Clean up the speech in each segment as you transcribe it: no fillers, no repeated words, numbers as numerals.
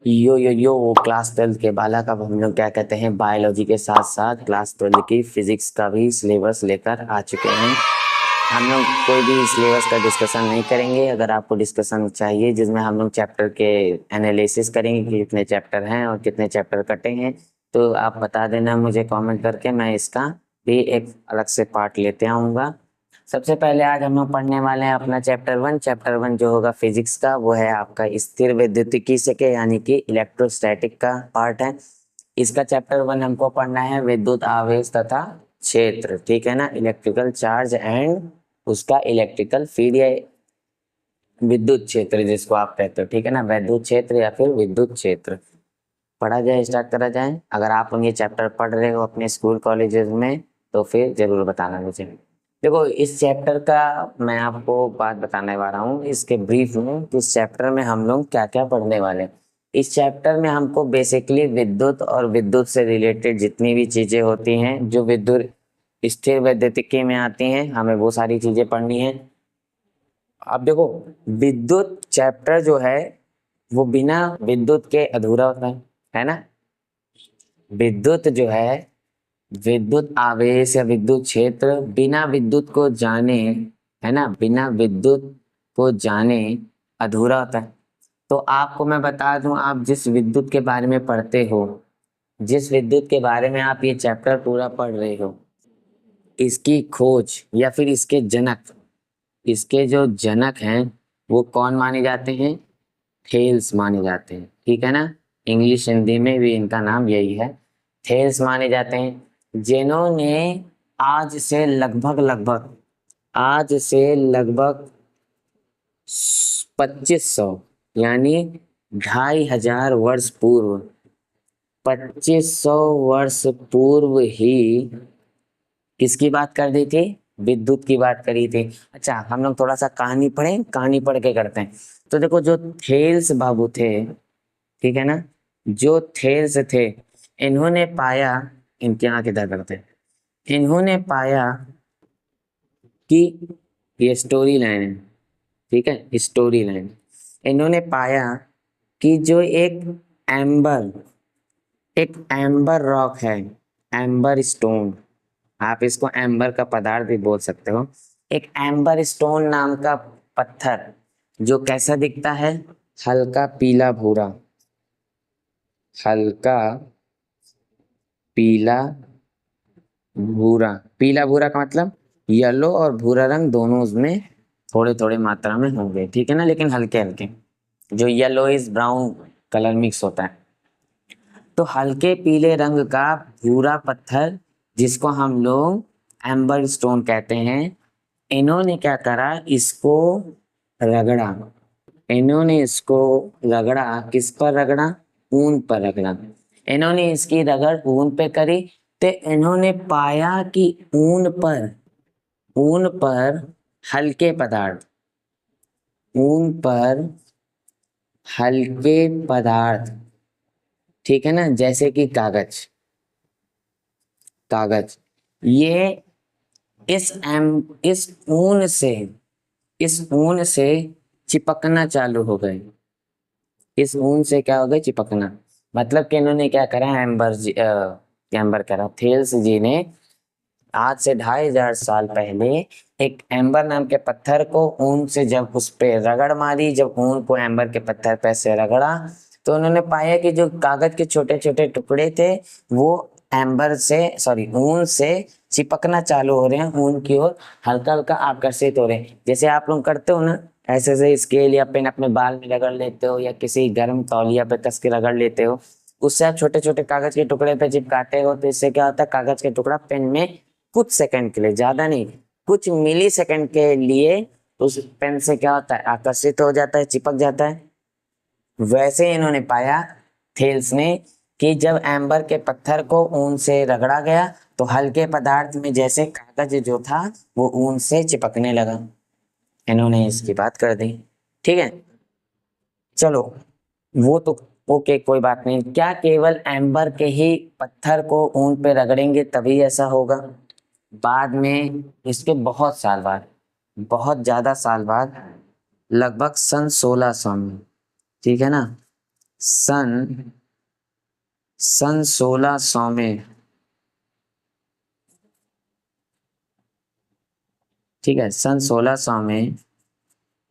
यो वो class 12th के बालक, अब हम लोग क्या कहते हैं, बायोलॉजी के साथ साथ क्लास 12th की फिजिक्स का भी सिलेबस लेकर आ चुके हैं। हम लोग कोई भी सिलेबस का डिस्कशन नहीं करेंगे। अगर आपको डिस्कशन चाहिए जिसमें हम लोग चैप्टर के एनालिसिस करेंगे कि कितने चैप्टर हैं और कितने चैप्टर कटे हैं, तो आप बता देना मुझे कमेंट करके, मैं इसका भी एक अलग से पार्ट लेते आऊँगा। सबसे पहले आज हम लोग पढ़ने वाले हैं अपना चैप्टर 1 जो होगा फिजिक्स का, वो है आपका स्थिर विद्युतिकी से के यानी कि इलेक्ट्रोस्टैटिक का पार्ट है। इसका चैप्टर 1 हमको पढ़ना है विद्युत आवेश तथा क्षेत्र, ठीक है ना, इलेक्ट्रिकल चार्ज एंड उसका इलेक्ट्रिकल फील्ड या विद्युत क्षेत्र जिसको आप कहते हो, ठीक है ना, विद्युत क्षेत्र या फिर विद्युत क्षेत्र। पढ़ा जाए, स्टार्ट करा जाए। अगर आप ये चैप्टर पढ़ रहे हो अपने स्कूल कॉलेजेस में तो फिर जरूर बताना मुझे। देखो, इस चैप्टर का मैं आपको बात बताने वाला हूँ इसके ब्रीफ में कि इस चैप्टर में हम लोग क्या क्या पढ़ने वाले हैं। इस चैप्टर में हमको बेसिकली विद्युत और विद्युत से रिलेटेड जितनी भी चीजें होती हैं जो विद्युत स्थिर विद्युतिकी में आती हैं, हमें वो सारी चीजें पढ़नी है। अब देखो, विद्युत चैप्टर जो है वो बिना विद्युत के अधूरा होता है ना। विद्युत जो है, विद्युत आवेश या विद्युत क्षेत्र बिना विद्युत को जाने, है ना, बिना विद्युत को जाने अधूरा होता है। तो आपको मैं बता दूं, आप जिस विद्युत के बारे में पढ़ते हो, जिस विद्युत के बारे में आप ये चैप्टर पूरा पढ़ रहे हो, इसकी खोज या फिर इसके जनक, इसके जो जनक हैं वो कौन माने जाते हैं? थेल्स माने जाते हैं, ठीक है ना। इंग्लिश हिंदी में भी इनका नाम यही है, थेल्स माने जाते हैं, जिन्होंने आज से लगभग लगभग आज से लगभग 2500 यानी 2500 वर्ष पूर्व, 2500 वर्ष पूर्व ही किसकी बात कर दी थी? विद्युत की बात करी थी। अच्छा, हम लोग थोड़ा सा कहानी पढ़ें, कहानी पढ़ के करते हैं। तो देखो, जो थेल्स बाबू थे, ठीक है ना, जो थेल्स थे, इन्होंने पाया, इनके यहाँ किधर करते हैं, इन्होंने पाया कि ये स्टोरी लाइन है, ठीक है, स्टोरी लाइन। इन्होंने पाया कि जो एम्बर एक एम्बर रॉक है, एम्बर स्टोन, आप इसको एम्बर का पदार्थ भी बोल सकते हो। एक एम्बर स्टोन नाम का पत्थर जो कैसा दिखता है? हल्का पीला भूरा, हल्का पीला भूरा। पीला भूरा का मतलब येलो और भूरा रंग दोनों उसमें थोड़े थोड़े मात्रा में होंगे, ठीक है ना, लेकिन हल्के हल्के, जो yellow is brown colour mix होता है। तो हल्के पीले रंग का भूरा पत्थर जिसको हम लोग एम्बर स्टोन कहते हैं, इन्होंने क्या करा, इसको रगड़ा। इन्होंने इसको रगड़ा, किस पर रगड़ा? ऊन पर रगड़ा। इन्होंने इसकी रगड़ ऊन पे करी, तो इन्होंने पाया कि ऊन पर हल्के पदार्थ, ऊन पर हल्के पदार्थ, ठीक है ना, जैसे कि कागज, कागज, ये इस ऊन से चिपकना चालू हो गए। इस ऊन से क्या हो गए? चिपकना। मतलब कि इन्होंने क्या करा, एम्बर करा, थेल्स जी ने आज से 2500 साल पहले एक एम्बर नाम के पत्थर को ऊन से जब उस पे रगड़ मारी, जब ऊन को एम्बर के पत्थर पे से रगड़ा, तो उन्होंने पाया कि जो कागज के छोटे छोटे टुकड़े थे वो ऊन से चिपकना चालू हो रहे हैं, ऊन की ओर हल्का हल्का आकर्षित हो रहे हैं। जैसे आप लोग करते हो ना, ऐसे ऐसे स्केल या पेन अपने बाल में रगड़ लेते हो या किसी गर्म तौलिया पे कस के रगड़ लेते हो, उससे आप छोटे छोटे कागज के टुकड़े पे चिपकाते हो, तो इससे क्या होता है, कागज के टुकड़ा पेन में कुछ सेकंड के लिए, ज्यादा नहीं, कुछ मिली सेकंड के लिए उस पेन से क्या होता है, आकर्षित हो जाता है, चिपक जाता है। वैसे इन्होंने पाया, थेल्स ने, कि जब एम्बर के पत्थर को ऊन से रगड़ा गया तो हल्के पदार्थ में जैसे कागज जो था वो ऊन से चिपकने लगा। इन्होंने इसकी बात कर दी, ठीक है। चलो, वो तो ओके, कोई बात नहीं। क्या केवल एम्बर के ही पत्थर को ऊन पे रगड़ेंगे तभी ऐसा होगा? बाद में, इसके बहुत साल बाद, बहुत ज्यादा साल बाद, लगभग सन 1600 में, ठीक है ना, सन 1600 में, ठीक है, सन 1600 में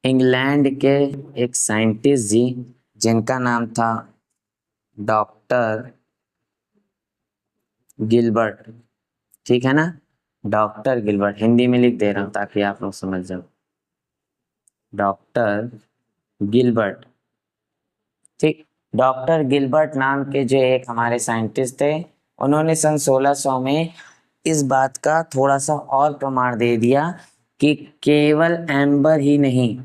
इंग्लैंड के एक साइंटिस्ट जी जिनका नाम था डॉक्टर गिलबर्ट, ठीक है ना, डॉक्टर गिलबर्ट, हिंदी में लिख दे रहा हूँ ताकि आप लोग समझ जाओ, डॉक्टर गिलबर्ट, ठीक। डॉक्टर गिलबर्ट नाम के जो एक हमारे साइंटिस्ट थे, उन्होंने सन 1600 में इस बात का थोड़ा सा और प्रमाण दे दिया कि केवल एम्बर ही नहीं,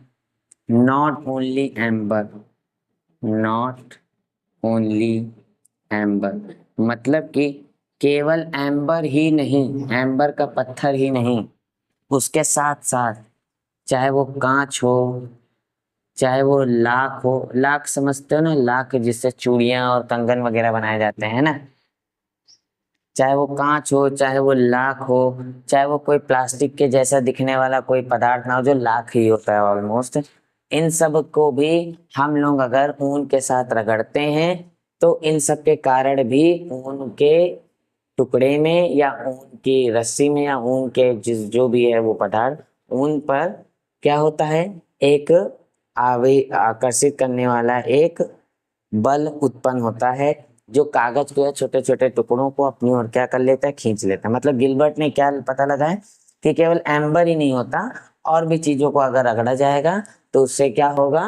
not only amber, not only amber, मतलब कि केवल एम्बर ही नहीं, एम्बर का पत्थर ही नहीं, उसके साथ साथ चाहे वो कांच हो, चाहे वो लाख हो, लाख समझते हो ना, लाख जिससे चूड़ियां और कंगन वगैरह बनाए जाते हैं ना, चाहे वो कांच हो, चाहे वो लाख हो, चाहे वो कोई प्लास्टिक के जैसा दिखने वाला कोई पदार्थ ना हो जो लाख ही होता है ऑलमोस्ट, इन सब को भी हम लोग अगर ऊन के साथ रगड़ते हैं तो इन सब के कारण भी ऊन के टुकड़े में या ऊन की रस्सी में या ऊन के जिस जो भी है वो पदार्थ, ऊन पर क्या होता है, एक आकर्षित करने वाला एक बल उत्पन्न होता है जो कागज को या छोटे छोटे टुकड़ों को अपनी ओर क्या कर लेता है, खींच लेता है। मतलब गिलबर्ट ने क्या पता लगाया कि केवल एम्बर ही नहीं होता, और भी चीजों को अगर रगड़ा जाएगा तो उससे क्या होगा,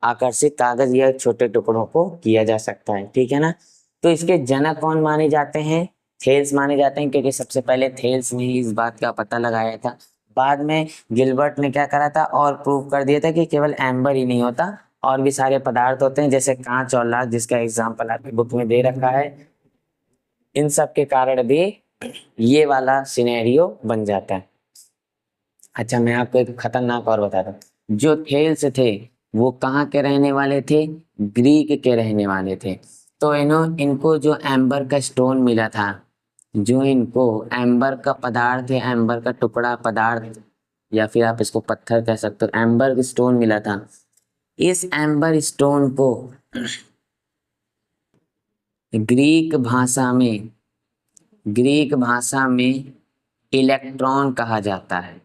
आकर्षित कागज या छोटे टुकड़ों को किया जा सकता है, ठीक है ना। तो इसके जनक कौन माने जाते हैं, थेल्स माने जाते हैं, क्योंकि सबसे पहले थेल्स ने ही इस बात का पता लगाया था। बाद में गिलबर्ट ने क्या करा था और प्रूव कर दिया था कि केवल एम्बर ही नहीं होता, और भी सारे पदार्थ होते हैं जैसे कांच और लाख, जिसका एग्जाम्पल आपकी बुक में दे रखा है। इन सब के कारण भी ये वाला सिनेरियो बन जाता है। अच्छा, मैं आपको एक खतरनाक और बताता हूँ, जो थेल्स थे वो कहाँ के रहने वाले थे, ग्रीक के रहने वाले थे। तो इनको जो एम्बर का स्टोन मिला था, जो इनको एम्बर का पदार्थ है, एम्बर का टुकड़ा पदार्थ, या फिर आप इसको पत्थर कह सकते हो, एम्बर स्टोन मिला था, इस एम्बर स्टोन को ग्रीक भाषा में, ग्रीक भाषा में इलेक्ट्रॉन कहा जाता है।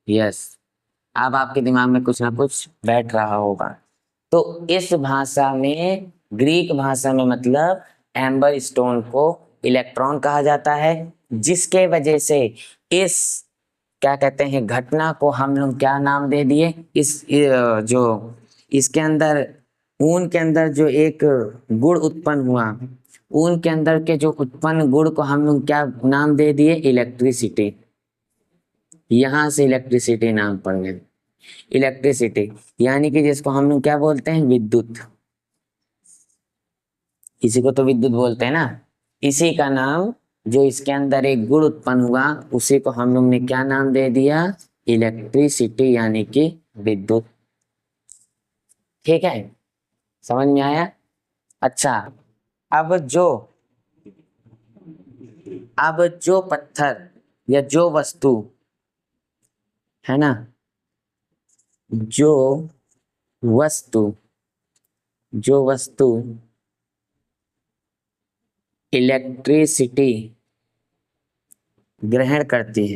यस, अब आपके दिमाग में कुछ ना कुछ बैठ रहा होगा। तो इस भाषा में, ग्रीक भाषा में मतलब एम्बर स्टोन को इलेक्ट्रॉन कहा जाता है, जिसके वजह से इस क्या कहते हैं घटना को हम लोग क्या नाम दे दिए, इस जो इसके अंदर ऊन के अंदर जो एक गुण उत्पन्न हुआ, ऊन के अंदर के जो उत्पन्न गुण को हम लोग क्या नाम दे दिए, इलेक्ट्रिसिटी। यहां से इलेक्ट्रिसिटी नाम पड़ गया, इलेक्ट्रिसिटी, यानी कि जिसको हम लोग क्या बोलते हैं, विद्युत। इसी को तो विद्युत बोलते हैं ना। इसी का नाम, जो इसके अंदर एक गुण उत्पन्न हुआ, उसी को हम लोग ने क्या नाम दे दिया, इलेक्ट्रिसिटी, यानी कि विद्युत। ठीक है, समझ में आया। अच्छा, अब जो पत्थर या जो वस्तु है ना, जो वस्तु इलेक्ट्रिसिटी ग्रहण करती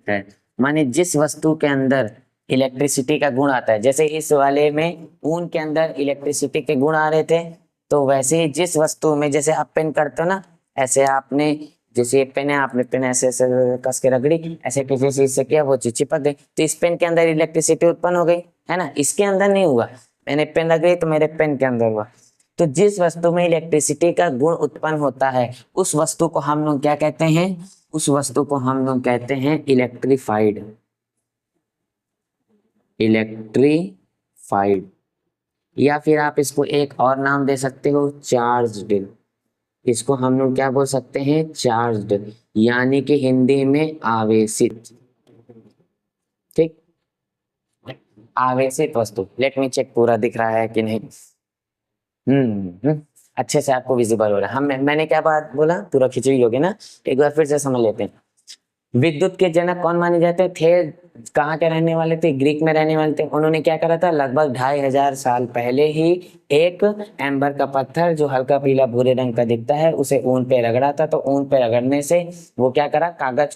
है, माने जिस वस्तु के अंदर इलेक्ट्रिसिटी का गुण आता है, जैसे इस वाले में ऊन के अंदर इलेक्ट्रिसिटी के गुण आ रहे थे, तो वैसे ही जिस वस्तु में, जैसे आप पेन करते हो ना, ऐसे आपने, जैसे ये पेन है, आपने पेन ऐसे ऐसे कस के रगड़ी, ऐसे किसी चीज से किया, वो चीज चिपक गई, तो इस पेन के अंदर इलेक्ट्रिसिटी उत्पन्न हो गई, है ना। इसके अंदर नहीं हुआ, मैंने पेन रगड़ी तो मेरे पेन के अंदर हुआ। तो जिस वस्तु में इलेक्ट्रिसिटी का गुण उत्पन्न होता है, उस वस्तु को हम लोग क्या कहते हैं, उस वस्तु को हम लोग कहते हैं इलेक्ट्रीफाइड, इलेक्ट्रीफाइड, या फिर आप इसको एक और नाम दे सकते हो, चार्ज्ड। इसको हम लोग क्या बोल सकते हैं, चार्ज्ड, यानी कि हिंदी में आवेशित। ठीक, आवेशित वस्तु। लेट मी चेक पूरा दिख रहा है कि नहीं। अच्छे से आपको विजिबल हो रहा है। मैंने क्या बात बोला, पूरा खिचड़ी हो गया ना, एक बार फिर से समझ लेते हैं। विद्युत के जनक कौन माने जाते हैं, कहाँ के रहने वाले थे, ग्रीक में रहने वाले थे। उन्होंने क्या करा था, लगभग 2500 साल पहले ही एक एम्बर का पत्थर जो हल्का पीला भूरे रंग का दिखता है उसे ऊन पे रगड़ा था। तो ऊन पे रगड़ने से वो क्या करा, कागज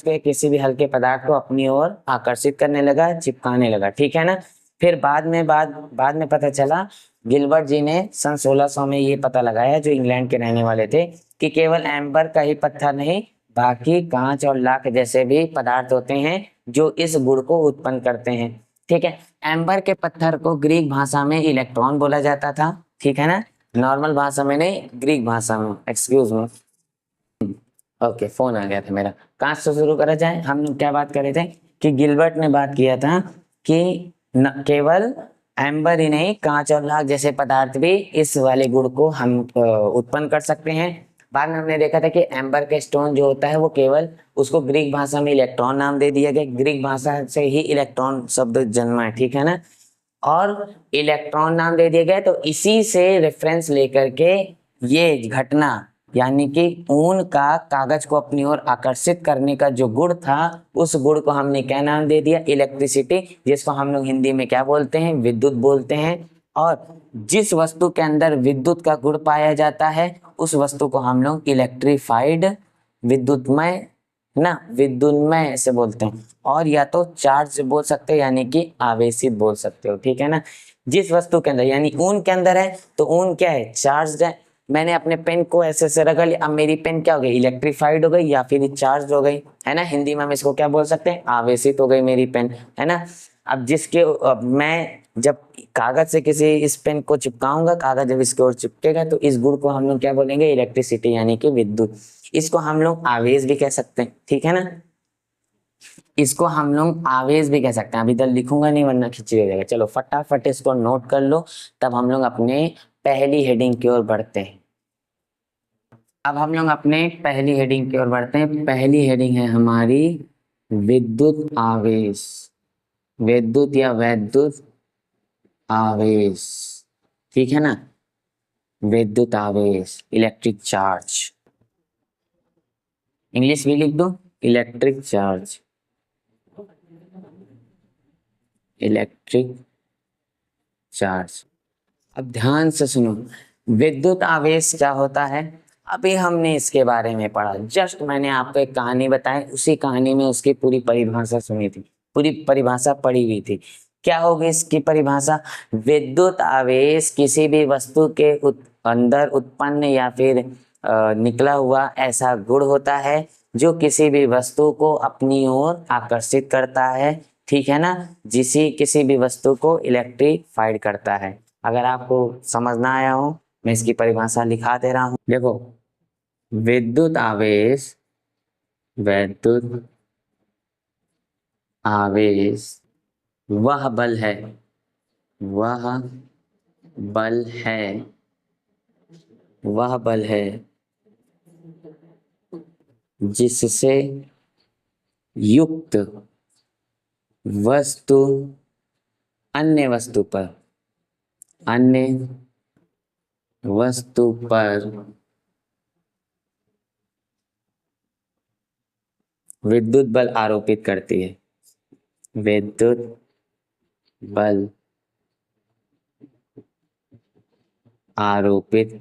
को किसी भी हल्के पदार्थ को अपनी ओर आकर्षित करने लगा, चिपकाने लगा, ठीक है ना। फिर बाद में पता चला, गिलबर्ट जी ने सन 1600 में ये पता लगाया, जो इंग्लैंड के रहने वाले थे, कि केवल एम्बर का ही पत्थर नहीं, बाकी कांच और लाख जैसे भी पदार्थ होते हैं जो इस गुण को उत्पन्न करते हैं, ठीक है। एम्बर के पत्थर को ग्रीक भाषा में इलेक्ट्रॉन बोला जाता था, ठीक है ना, नॉर्मल भाषा में नहीं, ग्रीक भाषा में। एक्सक्यूज मी, ओके, फोन आ गया था मेरा। कहाँ से शुरू करा जाए, हम लोग क्या बात कर रहे थे कि गिलबर्ट ने बात किया था कि न केवल एम्बर ही नहीं, कांच और लाख जैसे पदार्थ भी इस वाले गुण को हम उत्पन्न कर सकते हैं। बाद में हमने देखा था कि एम्बर के स्टोन जो होता है वो केवल, उसको ग्रीक भाषा में इलेक्ट्रॉन नाम दे दिया गया, ग्रीक भाषा से ही इलेक्ट्रॉन शब्द जन्मा है, ठीक है ना, और इलेक्ट्रॉन नाम दे दिया गया। तो इसी से रेफरेंस लेकर के ये घटना, यानी कि ऊन का कागज को अपनी ओर आकर्षित करने का जो गुण था, उस गुण को हमने क्या नाम दे दिया, इलेक्ट्रिसिटी, जिसको हम लोग हिंदी में क्या बोलते हैं, विद्युत बोलते हैं। और जिस वस्तु के अंदर विद्युत का गुण पाया जाता है उस वस्तु को हम लोग इलेक्ट्रीफाइड, विद्युतमय ना, विद्युन्मय ऐसे बोलते हैं। और या तो चार्ज बोल सकते हैं, यानी कि आवेशित बोल सकते हो, ठीक है ना। जिस वस्तु के अंदर, यानी ऊन के अंदर है तो ऊन क्या है, चार्ज है। मैंने अपने पेन को ऐसे रगड़ लिया, अब मेरी पेन क्या हो गई, इलेक्ट्रीफाइड हो गई या फिर चार्ज हो गई, है ना। हिंदी में हम इसको क्या बोल सकते हैं, आवेशित हो गई मेरी पेन, है ना। अब मैं जब कागज से किसी इस पेन को चिपकाऊंगा, कागज जब इसके ओर चिपकेगा तो इस गुण को हम लोग क्या बोलेंगे, इलेक्ट्रिसिटी, यानी कि विद्युत। इसको हम लोग आवेश भी कह सकते हैं, ठीक है ना, इसको हम लोग आवेश भी कह सकते हैं। अभी तक लिखूंगा नहीं वरना खिंची हो जाएगा। चलो फटाफट इसको नोट कर लो, तब हम लोग अपने पहली हेडिंग की ओर बढ़ते हैं। अब हम लोग अपने पहली हेडिंग की ओर बढ़ते हैं। पहली हेडिंग है हमारी विद्युत आवेश, विद्युत या वैद्युत आवेश, ठीक है ना, विद्युत आवेश, इलेक्ट्रिक चार्ज। इंग्लिश भी लिख दो, इलेक्ट्रिक चार्ज, इलेक्ट्रिक चार्ज। अब ध्यान से सुनो, विद्युत आवेश क्या होता है, अभी हमने इसके बारे में पढ़ा। जस्ट मैंने आपको एक कहानी बताई, उसी कहानी में उसकी पूरी परिभाषा सुनी थी, पूरी परिभाषा पढ़ी हुई थी। क्या होगी इसकी परिभाषा, विद्युत आवेश किसी भी वस्तु के अंदर उत्पन्न या फिर निकला हुआ ऐसा गुण होता है जो किसी भी वस्तु को अपनी ओर आकर्षित करता है, ठीक है ना, किसी भी वस्तु को इलेक्ट्रीफाइड करता है। अगर आपको समझ ना आया हो, मैं इसकी परिभाषा लिखा दे रहा हूं। देखो, विद्युत आवेश, वैद्युत आवेश वह बल है, वह बल है, वह बल है जिससे युक्त वस्तु अन्य वस्तु पर विद्युत बल आरोपित करती है, विद्युत बल आरोपित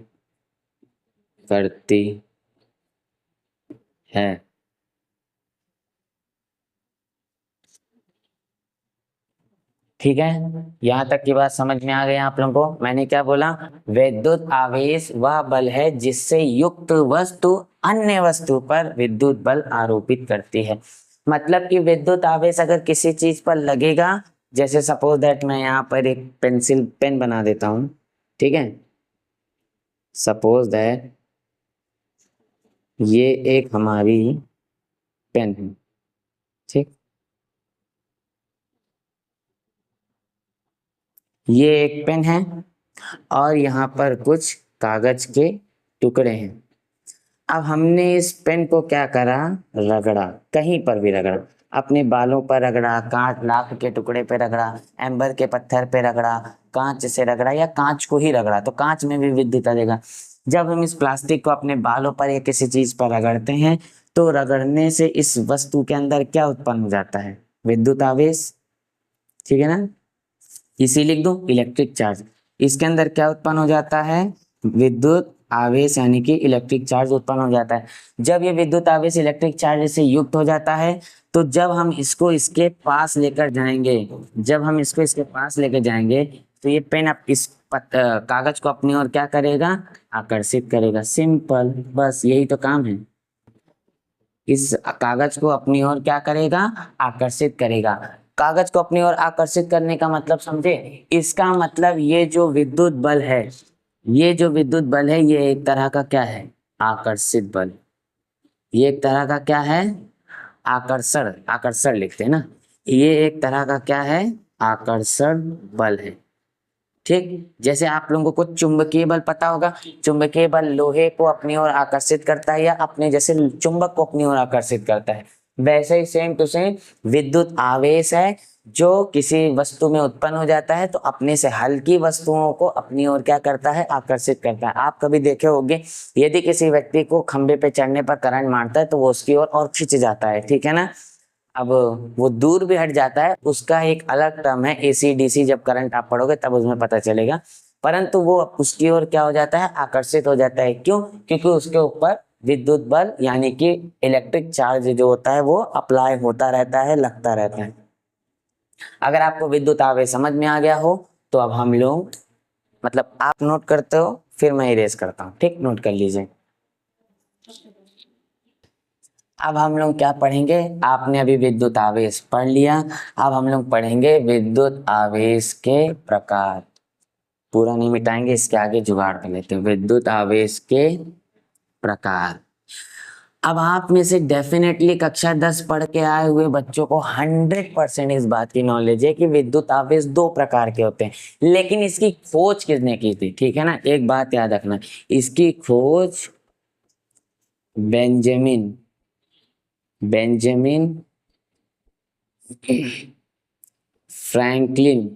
करती है। ठीक है, यहाँ तक की बात समझ में आ गई आप लोगों को। मैंने क्या बोला, विद्युत आवेश वह बल है जिससे युक्त वस्तु अन्य वस्तु पर विद्युत बल आरोपित करती है। मतलब कि विद्युत आवेश अगर किसी चीज पर लगेगा, जैसे सपोज दैट मैं यहाँ पर एक पेन बना देता हूँ, ठीक है, सपोज दैट ये एक हमारी पेन है, ठीक, ये एक पेन है और यहाँ पर कुछ कागज के टुकड़े हैं। अब हमने इस पेन को क्या करा, रगड़ा, कहीं पर भी रगड़ा, अपने बालों पर रगड़ा, कांच लाख के टुकड़े पे रगड़ा, एम्बर के पत्थर पे रगड़ा, कांच से रगड़ा या कांच को ही रगड़ा, तो कांच में भी विद्युत देगा। जब हम इस प्लास्टिक को अपने बालों पर या किसी चीज पर रगड़ते हैं तो रगड़ने से इस वस्तु के अंदर क्या उत्पन्न हो जाता है, विद्युत आवेश, ठीक है ना, इसी लिख दो इलेक्ट्रिक चार्ज। इसके अंदर क्या उत्पन्न हो जाता है, विद्युत आवेश यानी कि इलेक्ट्रिक चार्ज उत्पन्न हो जाता है। जब ये विद्युत आवेश इलेक्ट्रिक चार्ज से युक्त हो जाता है तो जब हम इसको इसके पास लेकर जाएंगे, जब हम इसको इसके पास लेकर जाएंगे तो ये पेन अब इस कागज को अपनी ओर क्या करेगा, आकर्षित करेगा। सिंपल, बस यही तो काम है। इस कागज को अपनी ओर क्या करेगा, आकर्षित करेगा। कागज को अपनी ओर आकर्षित करने का मतलब समझे, इसका मतलब ये जो विद्युत बल है, ये जो विद्युत बल है ये एक तरह का क्या है, आकर्षित बल। ये एक तरह का क्या है, आकर्षण, आकर्षण लिखते हैं ना, ये एक तरह का क्या है, आकर्षण बल है। ठीक, जैसे आप लोगों को चुंबकीय बल पता होगा, चुंबकीय बल लोहे को अपनी ओर आकर्षित करता है या अपने जैसे चुंबक को अपनी ओर आकर्षित करता है, वैसे ही सेम टू सेम विद्युत आवेश है जो किसी वस्तु में उत्पन्न हो जाता है तो अपने से हल्की वस्तुओं को अपनी ओर क्या करता है, आकर्षित करता है। आप कभी देखे होंगे यदि किसी व्यक्ति को खंबे पे चढ़ने पर करंट मारता है तो वो उसकी ओर और खिंच जाता है, ठीक है ना। अब वो दूर भी हट जाता है, उसका एक अलग टर्म है एसी डीसी, जब करंट आप पढ़ोगे तब उसमें पता चलेगा, परंतु वो उसकी ओर क्या हो जाता है, आकर्षित हो जाता है। क्यों, क्योंकि उसके ऊपर विद्युत बल यानी कि इलेक्ट्रिक चार्ज जो होता है वो अप्लाई होता रहता है, लगता रहता है। अगर आपको विद्युत आवेश समझ में आ गया हो तो अब हम लोग, मतलब आप नोट करते हो फिर मैं इरेज करता हूँ, ठीक, नोट कर लीजिए। अब हम लोग क्या पढ़ेंगे, आपने अभी विद्युत आवेश पढ़ लिया, अब हम लोग पढ़ेंगे विद्युत आवेश के प्रकार। पूरा नहीं मिटाएंगे, इसके आगे जुगाड़ कर लेते हैं। विद्युत आवेश के प्रकार। अब आप में से डेफिनेटली कक्षा 10 पढ़ के आए हुए बच्चों को 100% इस बात की नॉलेज है कि विद्युत आवेश दो प्रकार के होते हैं, लेकिन इसकी खोज किसने की थी, ठीक है ना। एक बात याद रखना, इसकी खोज बेंजामिन फ्रैंकलिन,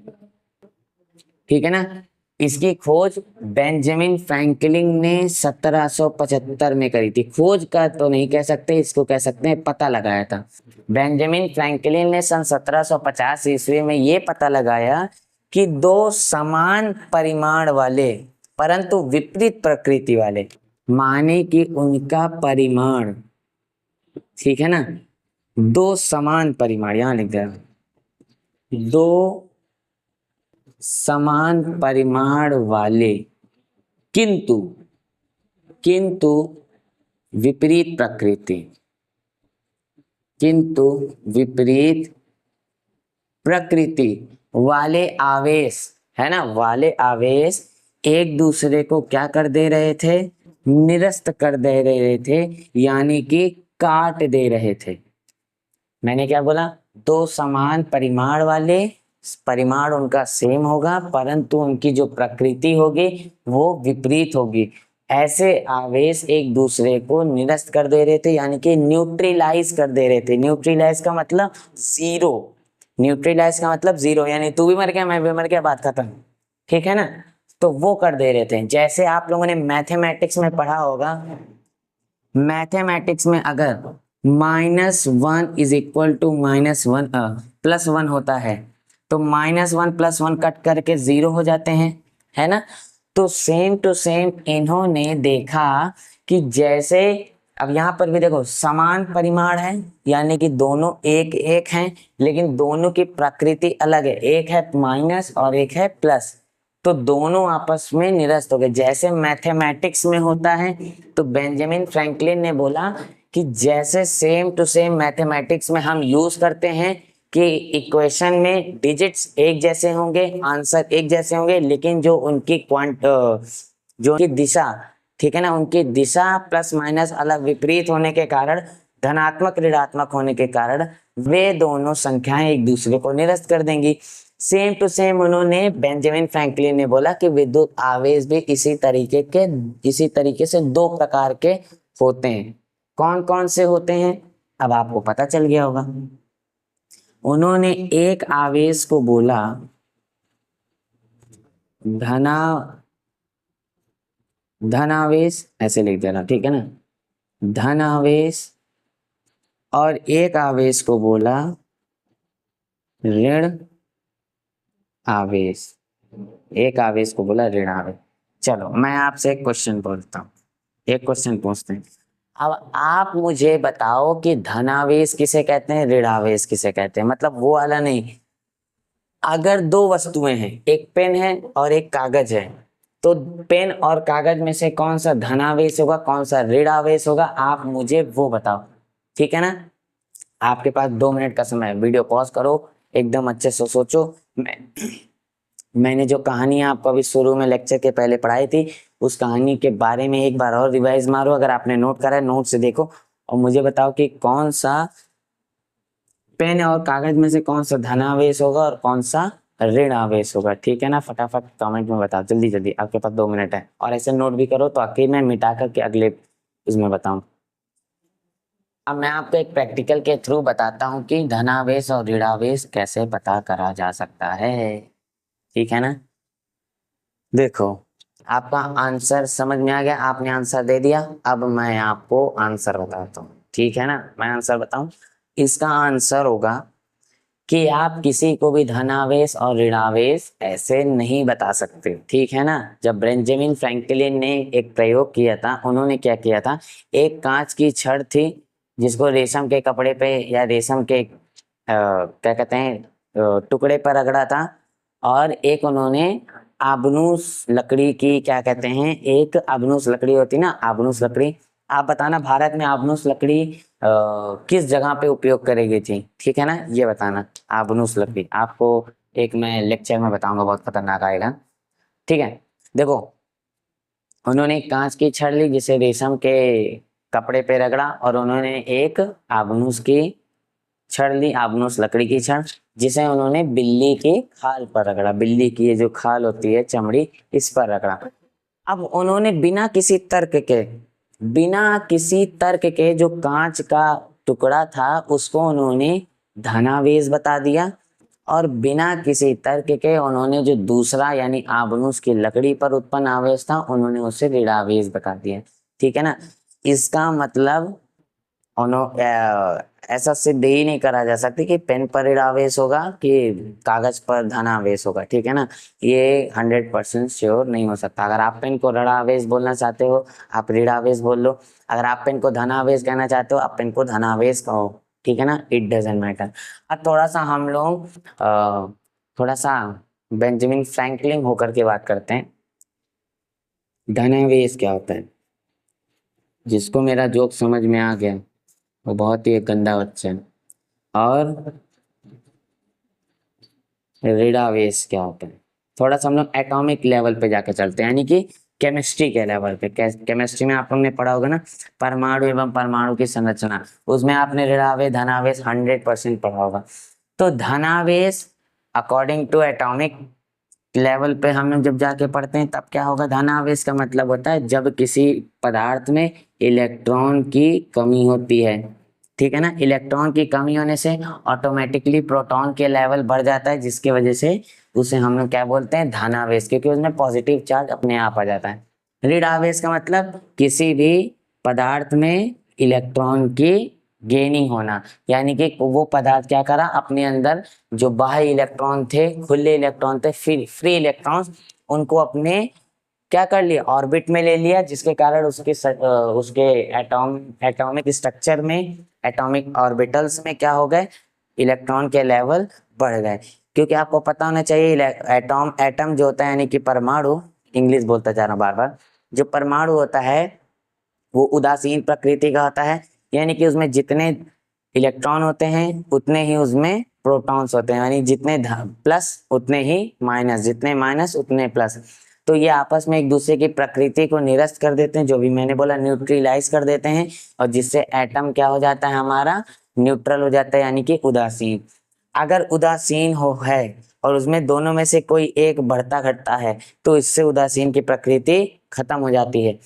ठीक है ना। इसकी खोज बेंजामिन फ्रैंकलिन ने 1775 में करी थी। खोज का तो नहीं कह सकते, इसको कह सकते हैं पता लगाया था। बेंजामिन फ्रैंकलिन ने सन 1750 ईस्वी में ये पता लगाया कि दो समान परिमाण वाले परंतु विपरीत प्रकृति वाले, माने कि उनका परिमाण, ठीक है ना, दो समान परिमाण, यहां लिख दे, दो समान परिमाण वाले किंतु विपरीत प्रकृति, किंतु विपरीत प्रकृति वाले आवेश, है ना, वाले आवेश एक दूसरे को क्या कर दे रहे थे, निरस्त कर दे रहे थे, यानी कि काट दे रहे थे। मैंने क्या बोला, दो समान परिमाण वाले, परिमाण उनका सेम होगा परंतु उनकी जो प्रकृति होगी वो विपरीत होगी। ऐसे आवेश एक दूसरे को निरस्त कर दे रहे थे, यानी कि न्यूट्रलाइज कर दे रहे थे। न्यूट्रलाइज का मतलब जीरो, न्यूट्रलाइज का मतलब जीरो, यानी तू भी मर गया मैं भी मर गया, बात खत्म, ठीक है ना। तो वो कर दे रहे थे। जैसे आप लोगों ने मैथमेटिक्स में पढ़ा होगा, मैथमेटिक्स में अगर -1 इज इक्वल टू -1 +1 होता है तो -1 + 1 कट करके 0 हो जाते हैं, है ना। तो सेम टू सेम इन्होंने देखा कि जैसे, अब यहाँ पर भी देखो समान परिमाण है यानी कि दोनों एक एक हैं, लेकिन दोनों की प्रकृति अलग है, एक है माइनस और एक है प्लस, तो दोनों आपस में निरस्त हो गए, जैसे मैथमेटिक्स में होता है। तो बेंजामिन फ्रैंकलिन ने बोला कि जैसे सेम टू सेम मैथमेटिक्स में हम यूज करते हैं कि इक्वेशन में डिजिट्स एक जैसे होंगे, आंसर एक जैसे होंगे, लेकिन जो उनकी जो उनकी दिशा, ठीक है ना, उनकी दिशा प्लस माइनस अलग विपरीत होने के कारण, धनात्मक ऋणात्मक होने के कारण वे दोनों संख्याएं एक दूसरे को निरस्त कर देंगी। सेम टू सेम उन्होंने, बेंजामिन फ्रैंकलिन ने बोला कि विद्युत आवेश भी इसी तरीके से दो प्रकार के होते हैं। कौन कौन से होते हैं अब आपको पता चल गया होगा। उन्होंने एक आवेश को बोला धनावेश, ऐसे लिख देना, ठीक है ना, धनावेश, और एक आवेश को बोला ऋण आवेश, एक आवेश को बोला ऋण आवेश। चलो मैं आपसे एक क्वेश्चन बोलता हूँ, एक क्वेश्चन पूछते हैं। अब आप मुझे बताओ कि धनावेश किसे कहते हैं, ऋण आवेश किसे कहते हैं, मतलब वो वाला नहीं। अगर दो वस्तुएं हैं, एक पेन है और एक कागज है, तो पेन और कागज में से कौन सा धनावेश होगा, कौन सा ऋण आवेश होगा, आप मुझे वो बताओ। ठीक है ना, आपके पास 2 मिनट का समय है, वीडियो पॉज करो, एकदम अच्छे से सोचो। मैंने जो कहानी आपको अभी शुरू में लेक्चर के पहले पढ़ाई थी, उस कहानी के बारे में एक बार और रिवाइज मारो। अगर आपने नोट करा है, नोट से देखो और मुझे बताओ कि कौन सा पेन और कागज में से कौन सा धनावेश होगा और कौन सा ऋण आवेश होगा। ठीक है ना, फटाफट कमेंट में बताओ, जल्दी जल्दी, आपके पास 2 मिनट है। और ऐसे नोट भी करो तो आखिर में मिटा करके अगले इसमें बताऊं। अब मैं आपको एक प्रैक्टिकल के थ्रू बताता हूँ कि धनावेश और ऋणावेश कैसे पता करा जा सकता है। ठीक है ना, देखो आपका आंसर समझ में आ गया, आपने आंसर दे दिया। अब मैं आपको आंसर बताता हूँ। ठीक है ना, मैं आंसर बताऊं। इसका आंसर होगा कि आप किसी को भी धनावेश और ऋणावेश ऐसे नहीं बता सकते। ठीक है ना, जब बेंजामिन फ्रैंकलिन ने एक प्रयोग किया था, उन्होंने क्या किया था, एक कांच की छड़ थी जिसको रेशम के कपड़े पे या रेशम के क्या कहते हैं टुकड़े पर रगड़ा था, और एक उन्होंने आबनूस लकड़ी की, क्या कहते हैं, एक आबनूस लकड़ी होती ना, आबनूस लकड़ी। आप बताना भारत में आबनूस लकड़ी किस जगह पे उपयोग करी गई थी। ठीक है ना, ये बताना। आबनूस लकड़ी आपको एक मैं लेक्चर में बताऊंगा, बहुत खतरनाक आएगा। ठीक है, देखो उन्होंने एक कांच की छड़ ली जिसे रेशम के कपड़े पे रगड़ा, और उन्होंने एक आबनूस की छड़ ली, आबनूस लकड़ी की छड़, जिसे उन्होंने बिल्ली की खाल पर रगड़ा। बिल्ली की ये जो खाल होती है, चमड़ी, इस पर रगड़ा। अब उन्होंने बिना किसी तर्क के जो कांच का टुकड़ा था उसको उन्होंने धनावेश बता दिया, और बिना किसी तर्क के उन्होंने जो दूसरा यानी आबनूस की लकड़ी पर उत्पन्न आवेश था, उन्होंने उसे ऋणावेश बता दिया। ठीक है ना, इसका मतलब ऐसा सिद्ध ही नहीं करा जा सकती कि पेन पर ऋणावेश होगा कि कागज पर धनावेश होगा। ठीक है ना, ये 100% श्योर नहीं हो सकता। अगर आप पेन को ऋणावेश बोलना चाहते हो, आप ऋणावेश बोल लो। अगर आप पेन को धनावेश कहना चाहते हो, आप पेन को धनावेश कहो। ठीक है ना, इट डजेंट मैटर। अब थोड़ा सा हम लोग थोड़ा सा बेंजामिन फ्रैंकलिन होकर के बात करते हैं। धनावेश क्या होता है, जिसको मेरा जोक समझ में आ गया वो बहुत ही एक गंदा बच्चा है। और ऋणावेश क्या होता है, थोड़ा सा हम लोग एटॉमिक लेवल पे जाके चलते हैं, यानी कि केमिस्ट्री के लेवल पे। केमिस्ट्री में आप लोग ने पढ़ा होगा ना, परमाणु एवं परमाणु की संरचना, उसमें आपने ऋणावेश धनावेश 100% पढ़ा होगा। तो धनावेश अकॉर्डिंग टू एटॉमिक लेवल पे हम लोग जब जाके पढ़ते हैं तब क्या होगा, धनावेश का मतलब होता है जब किसी पदार्थ में इलेक्ट्रॉन की कमी होती है। ठीक है ना, इलेक्ट्रॉन की कमी होने से ऑटोमेटिकली प्रोटॉन के लेवल बढ़ जाता है, जिसकी वजह से उसे हम लोग क्या बोलते हैं, धनावेश, क्योंकि उसमें पॉजिटिव चार्ज अपने आप आ जाता है। ऋणावेश का मतलब किसी भी पदार्थ में इलेक्ट्रॉन की गेनिंग होना, यानी कि वो पदार्थ क्या करा, अपने अंदर जो बाह्य इलेक्ट्रॉन थे, खुले इलेक्ट्रॉन थे, फ्री इलेक्ट्रॉन्स, उनको अपने क्या कर लिया, ऑर्बिट में ले लिया, जिसके कारण उसके एटॉमिक स्ट्रक्चर में, एटॉमिक ऑर्बिटल्स में क्या हो गए, इलेक्ट्रॉन के लेवल बढ़ गए। क्योंकि आपको पता होना चाहिए एटम जो होता है यानी कि परमाणु, इंग्लिश बोलता जा रहा हूँ बार बार, जो परमाणु होता है वो उदासीन प्रकृति का होता है, यानी कि उसमें जितने इलेक्ट्रॉन होते हैं उतने ही उसमें प्रोटॉन्स होते हैं, यानी जितने प्लस उतने ही माइनस, जितने माइनस उतने प्लस। तो ये आपस में एक दूसरे की प्रकृति को निरस्त कर देते हैं, जो भी मैंने बोला न्यूट्रलाइज कर देते हैं, और जिससे एटम क्या हो जाता है, हमारा न्यूट्रल हो जाता है, यानी कि उदासीन। अगर उदासीन हो है और उसमें दोनों में से कोई एक बढ़ता घटता है, तो इससे उदासीन की प्रकृति खत्म हो जाती है।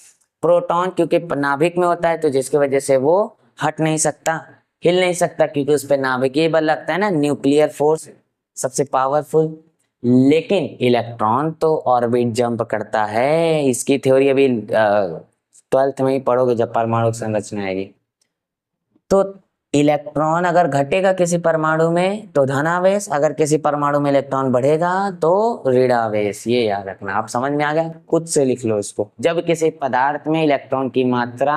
प्रोटॉन क्योंकि नाभिक में होता है, तो जिसकी वजह से वो हट नहीं सकता, हिल नहीं सकता, क्योंकि उस पर नाभिकीय बल लगता है ना, न्यूक्लियर फोर्स सबसे पावरफुल। लेकिन इलेक्ट्रॉन तो ऑर्बिट जंप करता है, इसकी थ्योरी अभी 12th में ही पढ़ोगे जब परमाणु संरचना आएगी। तो इलेक्ट्रॉन अगर घटेगा किसी परमाणु में तो धनावेश, अगर किसी परमाणु में इलेक्ट्रॉन बढ़ेगा तो ऋणावेश। ये याद रखना। आप समझ में आ गया? खुद से लिख लो इसको। जब किसी पदार्थ में इलेक्ट्रॉन की मात्रा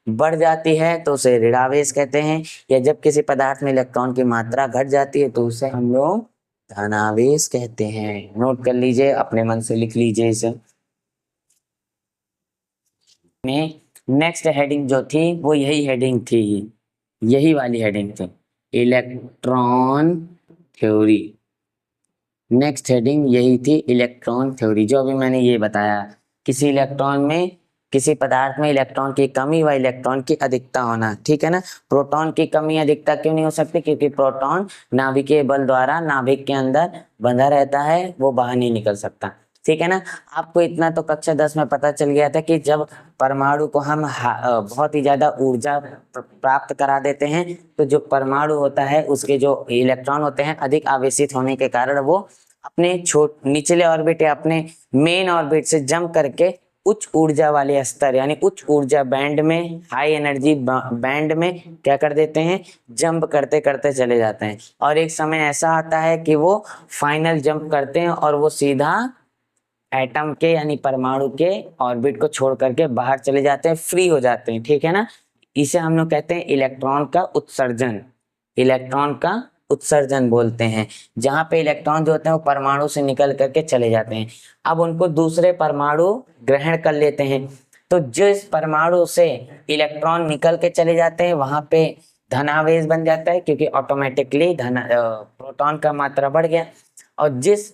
बढ़ जाती है तो उसे ऋणावेश कहते हैं, या जब किसी पदार्थ में इलेक्ट्रॉन की मात्रा घट जाती है तो उसे हम लोग धनावेश कहते हैं। नोट कर लीजिए, अपने मन से लिख लीजिए इसे। नेक्स्ट हेडिंग जो थी वो यही हेडिंग थी, यही वाली हेडिंग थी, इलेक्ट्रॉन थ्योरी। नेक्स्ट हेडिंग यही थी, इलेक्ट्रॉन थ्योरी। जो अभी मैंने ये बताया, किसी इलेक्ट्रॉन में, किसी पदार्थ में इलेक्ट्रॉन की कमी व इलेक्ट्रॉन की अधिकता होना, ठीक है ना। प्रोटॉन की कमी अधिकता क्यों नहीं हो सकती? क्योंकि प्रोटॉन नाभिकीय बल द्वारा नाभिक के अंदर बंधा रहता है, वो बाहर नहीं निकल सकता, ठीक है ना। आपको इतना तो कक्षा 10 में पता चल गया था कि जब परमाणु को हम बहुत ही ज्यादा ऊर्जा प्राप्त करा देते हैं तो जो परमाणु होता है उसके जो इलेक्ट्रॉन होते हैं अधिक आवेशित होने के कारण वो अपने निचले ऑर्बिट या अपने मेन ऑर्बिट से जंप करके उच्च ऊर्जा वाले स्तर यानी उच्च ऊर्जा बैंड में, हाई एनर्जी बैंड में क्या कर देते हैं, जंप करते करते चले जाते हैं। और एक समय ऐसा आता है कि वो फाइनल जंप करते हैं और वो सीधा एटम के यानी परमाणु के ऑर्बिट को छोड़ करके बाहर चले जाते हैं, फ्री हो जाते हैं, ठीक है ना। इसे हम लोग कहते हैं इलेक्ट्रॉन का उत्सर्जन। इलेक्ट्रॉन का उत्सर्जन बोलते हैं, जहां पे इलेक्ट्रॉन जो होते हैं वो परमाणु से निकल करके चले जाते हैं। अब उनको दूसरे परमाणु ग्रहण कर लेते हैं, तो जिस परमाणु से इलेक्ट्रॉन निकल के चले जाते हैं वहां पे धनावेश बन जाता है, क्योंकि ऑटोमेटिकली प्रोटॉन का मात्रा बढ़ गया। और जिस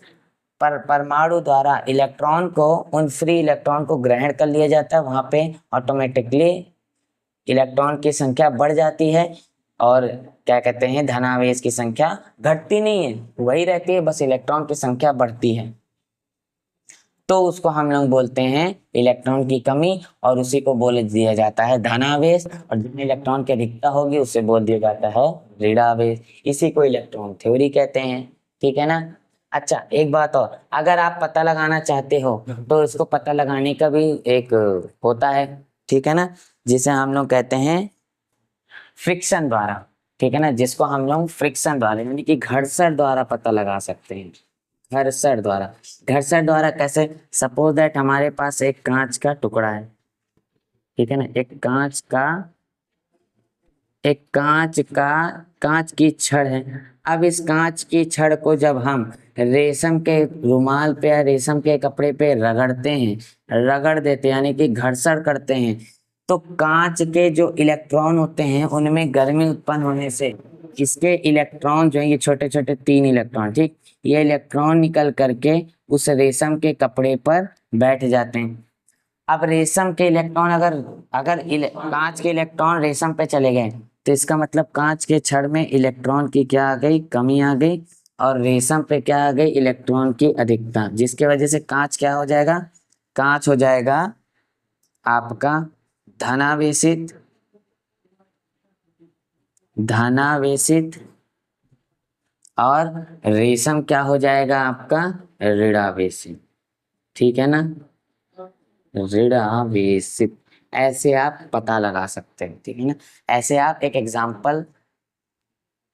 परमाणु द्वारा इलेक्ट्रॉन को, उन फ्री इलेक्ट्रॉन को ग्रहण कर लिया जाता है, वहां पे ऑटोमेटिकली इलेक्ट्रॉन की संख्या बढ़ जाती है और क्या कहते हैं, धनावेश की संख्या घटती नहीं है, वही रहती है, बस इलेक्ट्रॉन की संख्या बढ़ती है। तो उसको हम लोग बोलते हैं इलेक्ट्रॉन की कमी, और उसी को बोल दिया जाता है धनावेश। और जिन इलेक्ट्रॉन की अधिकता होगी उसे बोल दिया जाता है ऋणावेश। इसी को इलेक्ट्रॉन थ्योरी कहते हैं, ठीक है ना। अच्छा, एक बात और, अगर आप पता लगाना चाहते हो तो इसको पता लगाने का भी एक होता है, ठीक है ना, जिसे हम लोग कहते हैं फ्रिक्शन द्वारा, ठीक है ना, जिसको हम लोग फ्रिक्शन द्वारा यानी कि घर्षण द्वारा पता लगा सकते हैं। घर्षण द्वारा, घर्षण द्वारा कैसे? सपोज दैट हमारे पास एक कांच का टुकड़ा है, ठीक है ना, कांच की छड़ है। अब इस कांच की छड़ को जब हम रेशम के रुमाल पे या रेशम के कपड़े पे रगड़ देते हैं यानी कि घर्षण करते हैं, तो कांच के जो इलेक्ट्रॉन होते हैं उनमें गर्मी उत्पन्न होने से इसके इलेक्ट्रॉन जो है, ये छोटे छोटे 3 इलेक्ट्रॉन, ठीक, ये इलेक्ट्रॉन निकल करके उस रेशम के कपड़े पर बैठ जाते हैं। अब रेशम के इलेक्ट्रॉन कांच के इलेक्ट्रॉन रेशम पे चले गए तो इसका मतलब कांच के छड़ में इलेक्ट्रॉन की क्या आ गई, कमी आ गई, और रेशम पे क्या आ गई, इलेक्ट्रॉन की अधिकता, जिसके वजह से कांच क्या हो जाएगा, कांच हो जाएगा आपका धनावेशित और रेशम क्या हो जाएगा आपका ऋणावेशित, ठीक है ना, ऋणावेशित। ऐसे आप पता लगा सकते हैं, ठीक है ना। ऐसे आप एक एग्जाम्पल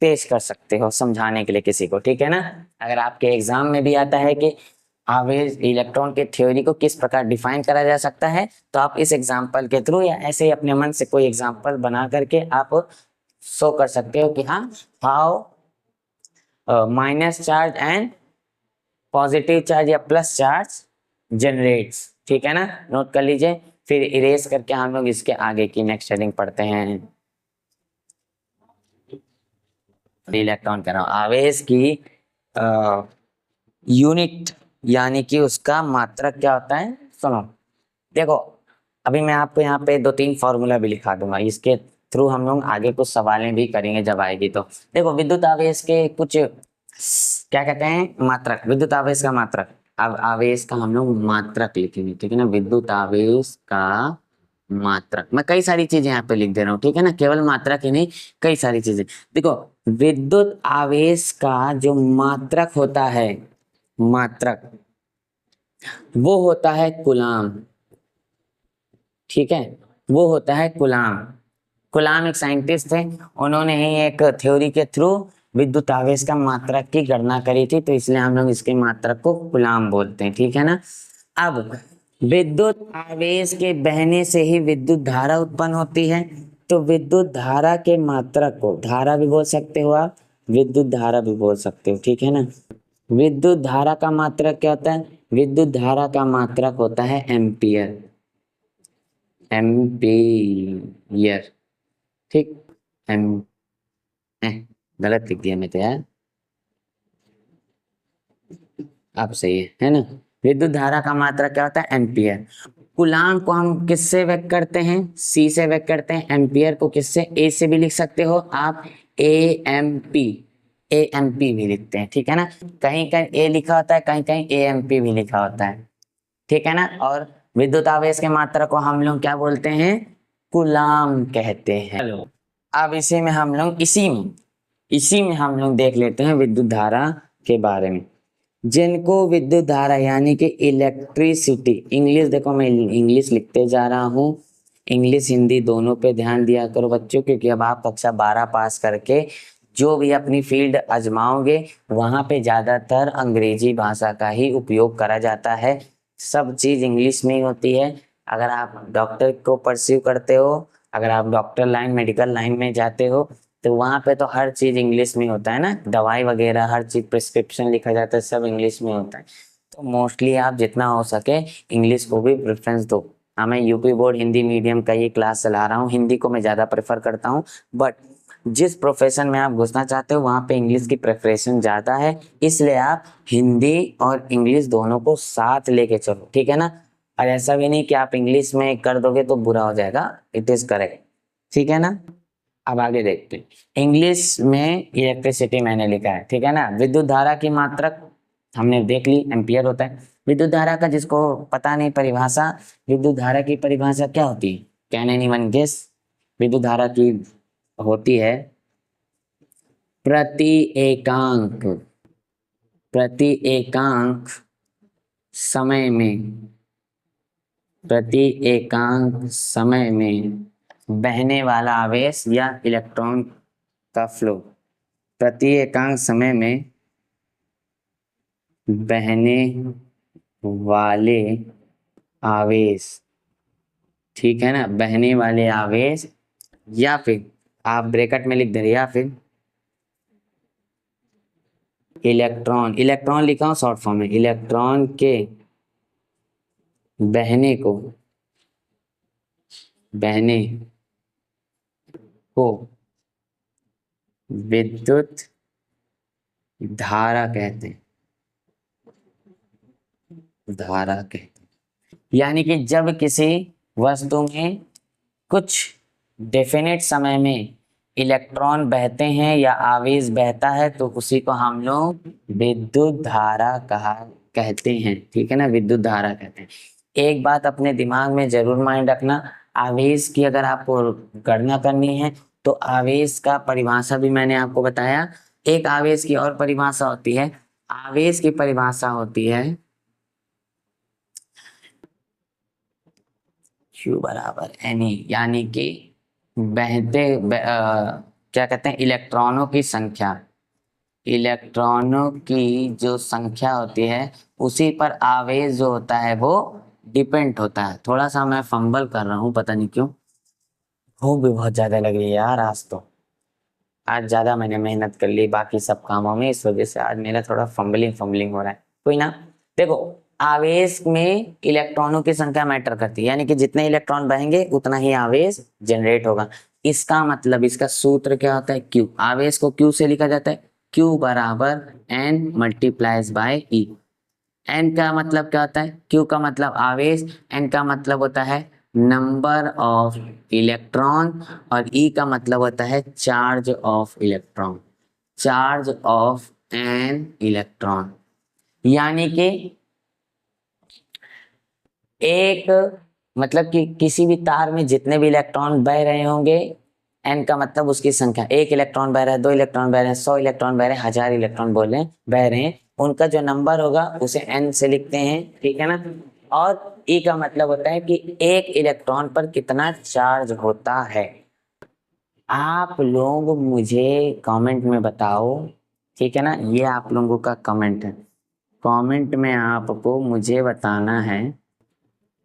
पेश कर सकते हो समझाने के लिए किसी को, ठीक है ना। अगर आपके एग्जाम में भी आता है कि आवेश इलेक्ट्रॉन के थ्योरी को किस प्रकार डिफाइन करा जा सकता है, तो आप इस एग्जाम्पल के थ्रू या ऐसे ही अपने मन से कोई एग्जाम्पल बना करके आप शो कर सकते हो कि हाँ, how minus charge and positive charge या प्लस चार्ज जनरेट्स, ठीक है ना। नोट कर लीजिए, फिर इरेज करके हम लोग इसके आगे की नेक्स्ट हेडिंग पढ़ते हैं। इलेक्ट्रॉन कह रहा हूं, आवेश की यूनिट यानी कि उसका मात्रक क्या होता है, सुनो। देखो, अभी मैं आपको यहाँ पे 2-3 फॉर्मूला भी लिखा दूंगा, इसके थ्रू हम लोग आगे कुछ सवालें भी करेंगे जब आएगी तो। देखो, विद्युत आवेश के कुछ क्या कहते हैं, मात्रक, विद्युत आवेश का मात्रक। अब आवेश का हम लोग मात्रक लिखेंगे, ठीक है ना, विद्युत आवेश का मात्रक। मैं कई सारी चीजें यहाँ पे लिख दे रहा हूँ, ठीक है ना, केवल मात्रक ही नहीं, कई सारी चीजें। देखो, विद्युत आवेश का जो मात्रक होता है, मात्रक, वो होता है कूलाम, ठीक है, वो होता है कूलाम। कूलाम एक साइंटिस्ट थे, उन्होंने ही एक थ्योरी के थ्रू विद्युत आवेश का मात्रक की गणना करी थी, तो इसलिए हम लोग इसके मात्रक को कूलाम बोलते हैं, ठीक है ना। अब विद्युत आवेश के बहने से ही विद्युत धारा उत्पन्न होती है, तो विद्युत धारा के मात्रक को धारा भी बोल सकते हो आप, विद्युत धारा भी बोल सकते हो, ठीक है ना। विद्युत धारा का मात्रक क्या होता है? विद्युत धारा का मात्रक होता है एम्पियर, एम्पियर, ठीक। एम गलत लिख दिया मैं तो यार, अब सही है ना। विद्युत धारा का मात्रक क्या होता है? एम्पियर। कूलाम को हम किससे व्यक्त करते हैं? सी से व्यक्त करते हैं। एम्पियर को किससे? ए से भी लिख सकते हो आप, A M P, A M P भी लिखते हैं, ठीक है ना। कहीं कहीं ए लिखा होता है, कहीं कहीं ए एम पी भी लिखा होता है, ठीक है ना। और विद्युत आवेश के मात्रक को हम लोग क्या बोलते हैं? कूलाम कहते हैं। चलो अब इसी में हम लोग देख लेते हैं विद्युत धारा के बारे में। जिनको विद्युत धारा यानी कि इलेक्ट्रिसिटी, इंग्लिश देखो मैं इंग्लिश लिखते जा रहा हूँ, इंग्लिश हिंदी दोनों पे ध्यान दिया करो बच्चों, क्योंकि अब आप कक्षा 12 पास करके जो भी अपनी फील्ड आजमाओगे वहाँ पे ज़्यादातर अंग्रेजी भाषा का ही उपयोग करा जाता है, सब चीज़ इंग्लिश में ही होती है। अगर आप डॉक्टर को परस्यू करते हो, अगर आप डॉक्टर लाइन मेडिकल लाइन में जाते हो, तो वहाँ पे तो हर चीज़ इंग्लिश में होता है ना, दवाई वगैरह हर चीज़ प्रिस्क्रिप्शन लिखा जाता है सब इंग्लिश में होता है। तो मोस्टली आप जितना हो सके इंग्लिश को भी प्रेफरेंस दो। हाँ, मैं यूपी बोर्ड हिंदी मीडियम का ये क्लास चला रहा हूँ, हिंदी को मैं ज़्यादा प्रेफर करता हूँ, बट जिस प्रोफेशन में आप घुसना चाहते हो वहाँ पे इंग्लिश की प्रेफरेशन ज़्यादा है, इसलिए आप हिंदी और इंग्लिश दोनों को साथ लेके चलो, ठीक है ना। और ऐसा भी नहीं कि आप इंग्लिश में कर दोगे तो बुरा हो जाएगा, इट इज़ करेक्ट, ठीक है ना। अब आगे देखते हैं। इंग्लिश में इलेक्ट्रिसिटी मैंने लिखा है, ठीक है ना। विद्युत धारा की मात्रक हमने देख ली, एम्पियर होता है। विद्युत धारा का जिसको पता नहीं परिभाषा, विद्युत धारा की परिभाषा क्या होती है? Can anyone guess? विद्युत धारा की होती है प्रति एकांक समय में, प्रति एकांक समय में बहने वाला आवेश या इलेक्ट्रॉन का फ्लो, प्रति एकांक समय में बहने वाले आवेश, ठीक है ना, बहने वाले आवेश, या फिर आप ब्रैकेट में लिख दे रहे, या फिर इलेक्ट्रॉन, इलेक्ट्रॉन लिखा हूं शॉर्ट फॉर्म में, इलेक्ट्रॉन के बहने को विद्युत धारा कहते हैं, यानी कि जब किसी वस्तु में कुछ डेफिनेट समय में इलेक्ट्रॉन बहते हैं या आवेश बहता है तो उसी को हम लोग विद्युत धारा कहते हैं, ठीक है ना, विद्युत धारा कहते हैं। एक बात अपने दिमाग में जरूर माइंड रखना, आवेश की अगर आपको गणना करनी है तो आवेश का परिभाषा भी मैंने आपको बताया। एक आवेश की और परिभाषा होती है, आवेश की परिभाषा होती है Q बराबर NE, यानी कि क्या कहते हैं, इलेक्ट्रॉनों की संख्या, इलेक्ट्रॉनों की जो संख्या होती है उसी पर आवेश जो होता है वो डिपेंड होता है। थोड़ा सा मैं फंबल कर रहा हूँ, पता नहीं क्यों, भूख भी बहुत ज़्यादा लग रही है यार, आज ज़्यादा मैंने मेहनत कर ली बाकी सब कामों में, इस वजह से आज मेरा थोड़ा फंबलिंग हो रहा है। कोई ना, देखो आवेश में इलेक्ट्रॉनों की संख्या मैटर करती है, यानी कि जितने इलेक्ट्रॉन बहेंगे उतना ही आवेश जनरेट होगा। इसका मतलब, इसका सूत्र क्या होता है? क्यू, आवेश को क्यू से लिखा जाता है, क्यू बराबर N multiplies by E। N का मतलब क्या होता है? Q का मतलब आवेश, N का मतलब होता है नंबर ऑफ इलेक्ट्रॉन, और E का मतलब होता है charge of electron, charge of an electron. यानी कि एक मतलब कि किसी भी तार में जितने भी इलेक्ट्रॉन बह रहे होंगे, N का मतलब उसकी संख्या, एक इलेक्ट्रॉन बह रहा है, 2 इलेक्ट्रॉन बह रहे हैं, 100 इलेक्ट्रॉन बह रहे हैं, 1000 इलेक्ट्रॉन बह रहे हैं, उनका जो नंबर होगा उसे N से लिखते हैं, ठीक है ना। और E का मतलब होता है कि एक इलेक्ट्रॉन पर कितना चार्ज होता है। आप लोग मुझे कमेंट में बताओ, ठीक है ना, ये आप लोगों का कमेंट है। कमेंट में आपको मुझे बताना है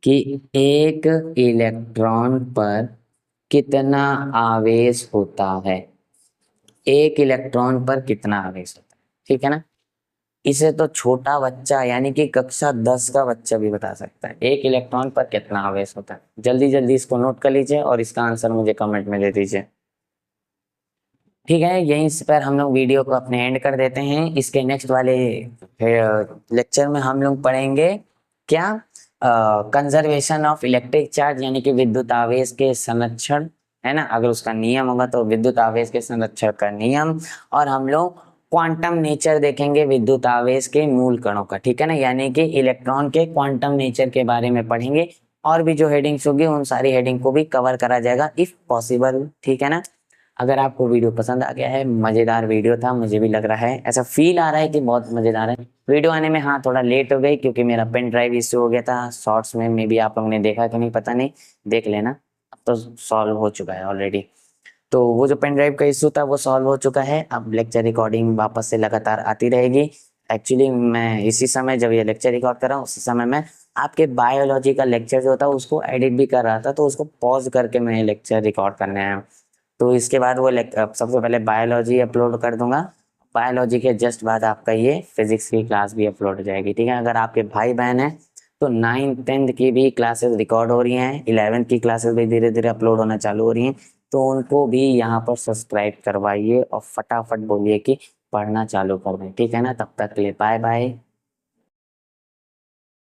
कि एक इलेक्ट्रॉन पर कितना आवेश होता है। एक इलेक्ट्रॉन पर कितना आवेश होता है, ठीक है ना। इसे तो छोटा बच्चा यानी कि कक्षा 10 का बच्चा भी बता सकता है, एक इलेक्ट्रॉन पर कितना आवेश होता है। जल्दी जल्दी इसको नोट कर लीजिए और इसका आंसर मुझे कमेंट में दे दीजिए। ठीक है, यहीं पर हम लोग वीडियो को अपने एंड कर देते हैं। इसके नेक्स्ट वाले लेक्चर में हम लोग पढ़ेंगे क्या, कंजर्वेशन ऑफ इलेक्ट्रिक चार्ज यानी कि विद्युत आवेश के संरक्षण, है ना। अगर उसका नियम होगा तो विद्युत आवेश के संरक्षण का नियम। और हम लोग क्वांटम नेचर देखेंगे विद्युत आवेश के मूल कणों का, ठीक है ना, यानी कि इलेक्ट्रॉन के क्वांटम नेचर के बारे में पढ़ेंगे। और भी जो हेडिंग्स होगी उन सारी हेडिंग को भी कवर करा जाएगा इफ पॉसिबल, ठीक है ना। अगर आपको वीडियो पसंद आ गया है, मजेदार वीडियो था, मुझे भी लग रहा है, ऐसा फील आ रहा है कि बहुत मजेदार है। वीडियो आने में हाँ थोड़ा लेट हो गई क्योंकि मेरा पेन ड्राइव इश्यू हो गया था। शॉर्ट्स में भी आप लोगों ने देखा कि नहीं पता नहीं, देख लेना, अब तो सॉल्व हो चुका है ऑलरेडी। तो वो जो पेन ड्राइव का इश्यू था वो सॉल्व हो चुका है। अब लेक्चर रिकॉर्डिंग वापस से लगातार आती रहेगी। एक्चुअली मैं इसी समय जब ये लेक्चर रिकॉर्ड कर रहा हूँ उसी समय मैं आपके बायोलॉजी का लेक्चर जो होता है उसको एडिट भी कर रहा था, तो उसको पॉज करके मैं लेक्चर रिकॉर्ड करने आया हूँ। तो इसके बाद वो सबसे पहले बायोलॉजी अपलोड कर दूंगा। बायोलॉजी के जस्ट बाद आपका ये फिजिक्स की क्लास भी अपलोड हो जाएगी, ठीक है। अगर आपके भाई बहन हैं तो 9th 10th की भी क्लासेस रिकॉर्ड हो रही हैं, 11th की क्लासेस भी धीरे धीरे अपलोड होना चालू हो रही हैं। तो उनको भी यहाँ पर सब्सक्राइब करवाइए और फटाफट बोलिए कि पढ़ना चालू कर दें, ठीक है ना। तब तक के लिए बाय बाय।